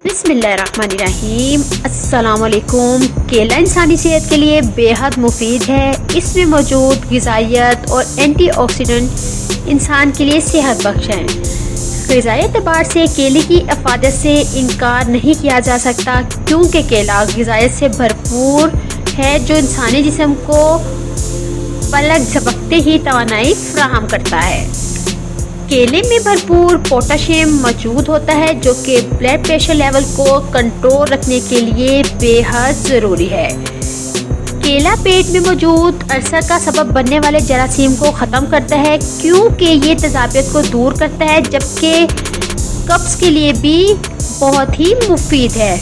बिस्मिल्लाहिर्रहमानिर्रहीम। अस्सलामुअलैकुम। केला इंसानी सेहत के लिए बेहद मुफीद है। इसमें मौजूद ग़िज़ाइयत और एंटीऑक्सीडेंट इंसान के लिए सेहत बख्श हैं। ग़िज़ाई एतबार से केले की अफादत से इनकार नहीं किया जा सकता, क्योंकि केला ग़िज़ाइयत से भरपूर है जो इंसानी जिस्म को पलक झपकते ही तवानाई फराहम करता है। केले में भरपूर पोटाशियम मौजूद होता है, जो कि ब्लड प्रेशर लेवल को कंट्रोल रखने के लिए बेहद ज़रूरी है। केला पेट में मौजूद अल्सर का सबब बनने वाले जरासीम को ख़त्म करता है, क्योंकि ये तेज़ाबियत को दूर करता है, जबकि कब्ज़ के लिए भी बहुत ही मुफीद है।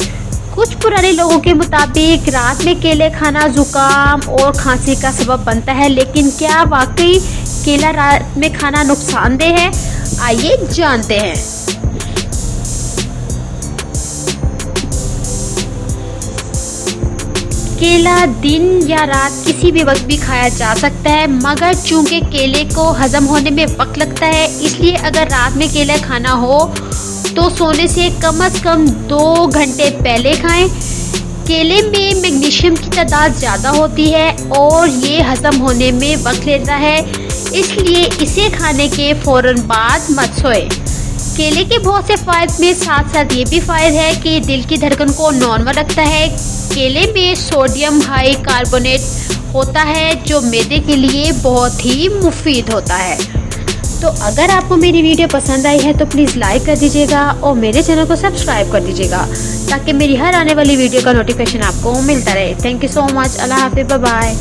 कुछ पुराने लोगों के मुताबिक रात में केले खाना ज़ुकाम और खांसी का सबब बनता है, लेकिन क्या वाकई केला रात में खाना नुकसानदेह है? आइए जानते हैं। केला दिन या रात किसी भी वक्त भी खाया जा सकता है, मगर चूंकि केले को हजम होने में वक्त लगता है, इसलिए अगर रात में केला खाना हो तो सोने से कम 2 घंटे पहले खाएं। केले में मैग्नीशियम की तादाद ज़्यादा होती है और ये हजम होने में वक्त लेता है, इसलिए इसे खाने के फ़ौरन बाद मत सोएं। केले के बहुत से फ़ायदे में साथ साथ ये भी फ़ायदा है कि दिल की धड़कन को नॉर्मल रखता है। केले में सोडियम हाई कार्बोनेट होता है, जो मैदे के लिए बहुत ही मुफीद होता है। तो अगर आपको मेरी वीडियो पसंद आई है तो प्लीज़ लाइक कर दीजिएगा और मेरे चैनल को सब्सक्राइब कर दीजिएगा, ताकि मेरी हर आने वाली वीडियो का नोटिफिकेशन आपको मिलता रहे। Thank you so much. अल्लाह हाफ़िज़। Bye bye.